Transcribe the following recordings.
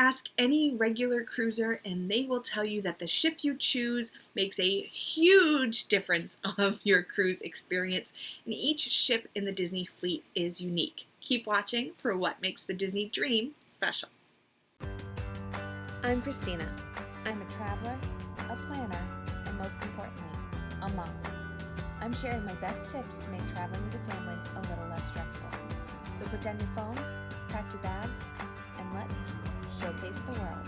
Ask any regular cruiser and they will tell you that the ship you choose makes a huge difference of your cruise experience, and each ship in the Disney fleet is unique. Keep watching for what makes the Disney Dream special. I'm Christina. I'm a traveler, a planner, and most importantly, a mom. I'm sharing my best tips to make traveling as a family a little less stressful. So put down your phone, pack your bags, and let's showcase the world.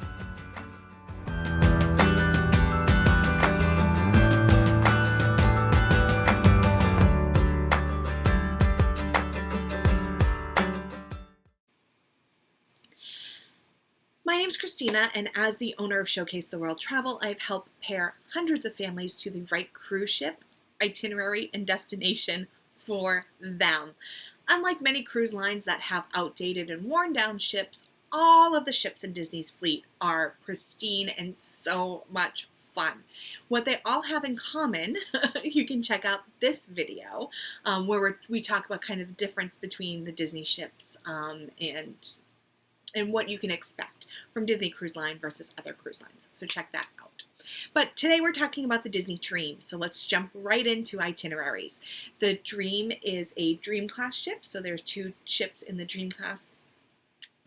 My name's Christina, and as the owner of Showcase the World Travel, I've helped pair hundreds of families to the right cruise ship, itinerary, and destination for them. Unlike many cruise lines that have outdated and worn down ships, all of the ships in Disney's fleet are pristine and so much fun. What they all have in common, you can check out this video where we talk about kind of the difference between the Disney ships and what you can expect from Disney Cruise Line versus other cruise lines. So check that out. But today we're talking about the Disney Dream, so let's jump right into itineraries. The Dream is a Dream class ship, so there's two ships in the Dream class.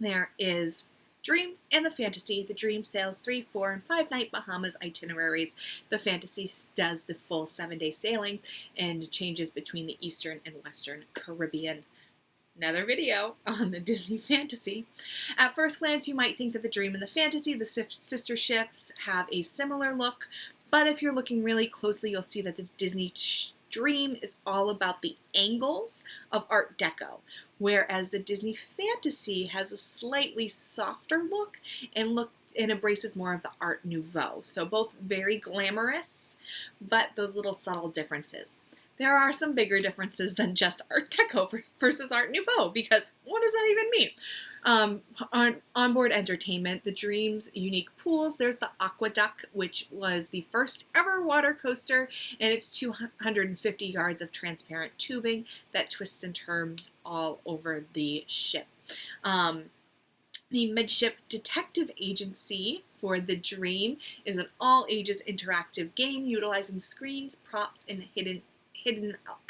There is Dream and the Fantasy. The Dream sails 3, 4, and 5 night Bahamas itineraries. The Fantasy does the full 7-day sailings and changes between the Eastern and Western Caribbean. Another video on the Disney Fantasy. At first glance, you might think that the Dream and the Fantasy, the sister ships, have a similar look, but if you're looking really closely, you'll see that the Disney Dream is all about the angles of Art Deco, whereas the Disney Fantasy has a slightly softer look and embraces more of the Art Nouveau. So both very glamorous, but those little subtle differences. There are some bigger differences than just Art Deco versus Art Nouveau, because what does that even mean? On onboard entertainment, the Dream's unique pools, there's the Aqua Duck, which was the first ever water coaster, and it's 250 yards of transparent tubing that twists and turns all over the ship. The Midship Detective Agency for the Dream is an all-ages interactive game utilizing screens, props, and hidden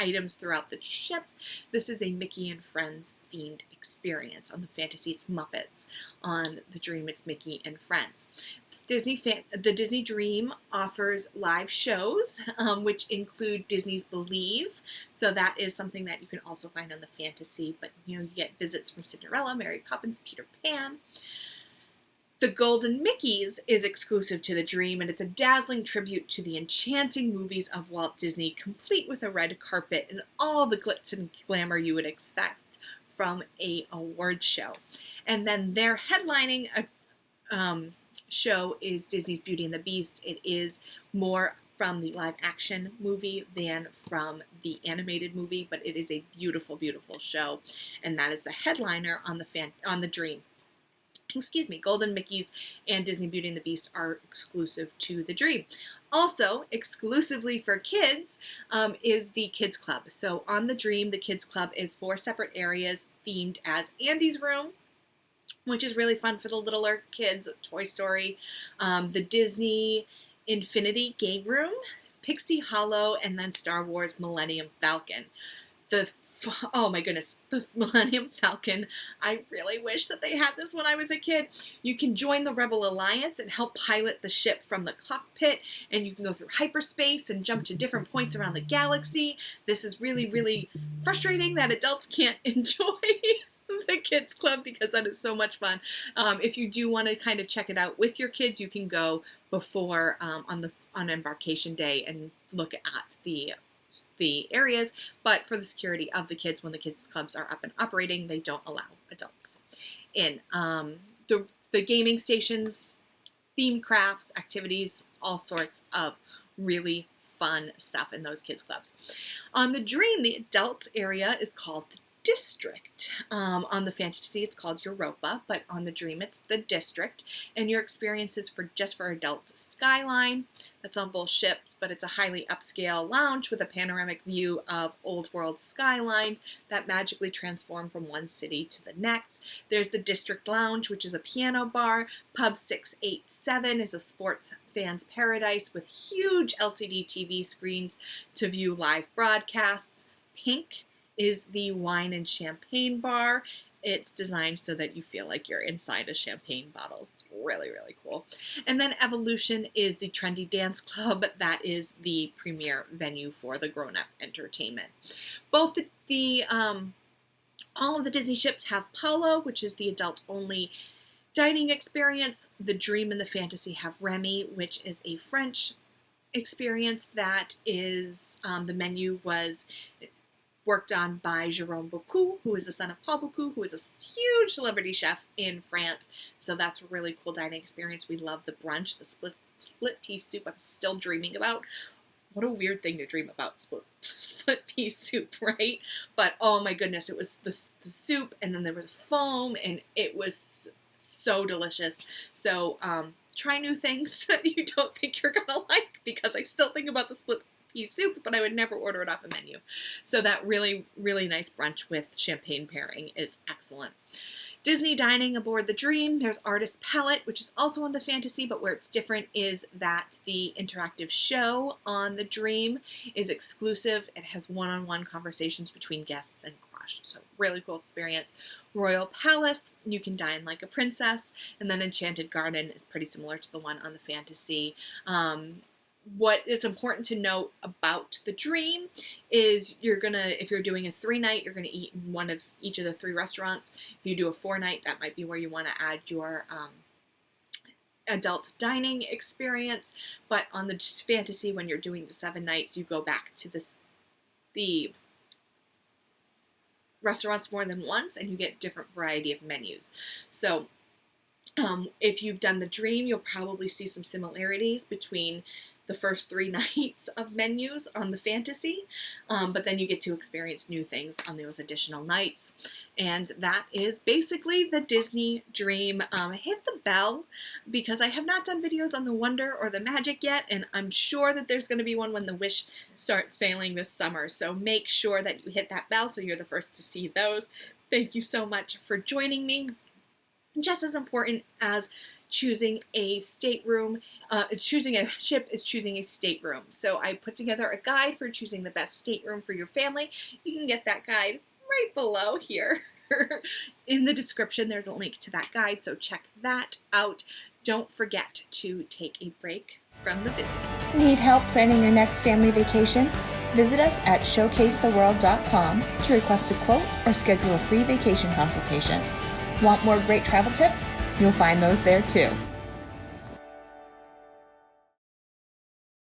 items throughout the ship. This is a Mickey and Friends themed experience. On the Fantasy, it's Muppets. On the Dream, it's Mickey and Friends. The Disney Dream offers live shows, which include Disney's Believe. So that is something that you can also find on the Fantasy, but you get visits from Cinderella, Mary Poppins, Peter Pan. The Golden Mickeys is exclusive to the Dream, and it's a dazzling tribute to the enchanting movies of Walt Disney, complete with a red carpet and all the glitz and glamour you would expect from an award show. And then their headlining show is Disney's Beauty and the Beast. It is more from the live action movie than from the animated movie, but it is a beautiful, beautiful show, and that is the headliner on the Dream. Golden Mickeys and Disney Beauty and the Beast are exclusive to the Dream. Also, exclusively for kids, is the Kids Club. So on the Dream, the Kids Club is 4 separate areas themed as Andy's Room, which is really fun for the littler kids, Toy Story, the Disney Infinity Game Room, Pixie Hollow, and then Star Wars Millennium Falcon. Oh my goodness, the Millennium Falcon. I really wish that they had this when I was a kid. You can join the Rebel Alliance and help pilot the ship from the cockpit, and you can go through hyperspace and jump to different points around the galaxy. This is really, really frustrating that adults can't enjoy the Kids Club, because that is so much fun. If you do want to kind of check it out with your kids, you can go before on embarkation day and look at the areas, but for the security of the kids, when the kids clubs are up and operating, they don't allow adults in. The gaming stations, theme crafts, activities, all sorts of really fun stuff in those kids clubs. On the Dream, the adults area is called the district. On the fantasy, it's called Europa, but on the dream, it's the district. And your experience is just for adults. Skyline, that's on both ships, but it's a highly upscale lounge with a panoramic view of old world skylines that magically transform from one city to the next. There's the District Lounge, which is a piano bar. Pub 687 is a sports fan's paradise with huge LCD TV screens to view live broadcasts. Pink is the wine and champagne bar. It's designed so that you feel like you're inside a champagne bottle. It's really, really cool. And then Evolution is the trendy dance club that is the premier venue for the grown-up entertainment. Both all of the Disney ships have Polo, which is the adult-only dining experience. The Dream and the Fantasy have Remy, which is a French experience that is, the menu was worked on by Jérôme Bocou, who is the son of Paul Bocou, who is a huge celebrity chef in France. So that's a really cool dining experience. We love the brunch, the split pea soup I'm still dreaming about. What a weird thing to dream about, split pea soup, right? But oh my goodness, it was the soup, and then there was foam, and it was so delicious. So try new things that you don't think you're gonna like, because I still think about the split pea soup, but I would never order it off a menu. So that really, really nice brunch with champagne pairing is excellent. Disney dining aboard the Dream. There's Artist Palette, which is also on the Fantasy, but where it's different is that the interactive show on the Dream is exclusive. It has one-on-one conversations between guests and crush. So really cool experience. Royal Palace, you can dine like a princess. And then Enchanted Garden is pretty similar to the one on the Fantasy. What is important to note about the Dream is if you're doing a 3-night, you're gonna eat in one of each of the 3 restaurants. If you do a 4-night, that might be where you want to add your adult dining experience. But on the Fantasy, when you're doing the 7 nights, you go back to the restaurants more than once, and you get different variety of menus. So if you've done the Dream, you'll probably see some similarities between the first 3 nights of menus on the Fantasy, but then you get to experience new things on those additional nights. And that is basically the Disney Dream. Hit the bell, because I have not done videos on the Wonder or the Magic yet, and I'm sure that there's going to be one when the Wish starts sailing this summer. So make sure that you hit that bell so you're the first to see those. Thank you so much for joining me. Just as important as choosing a stateroom, choosing a ship is choosing a stateroom. So I put together a guide for choosing the best stateroom for your family. You can get that guide right below here. In the description, there's a link to that guide, so check that out. Don't forget to take a break from the busy. Need help planning your next family vacation? Visit us at showcasetheworld.com to request a quote or schedule a free vacation consultation. Want more great travel tips? You'll find those there too.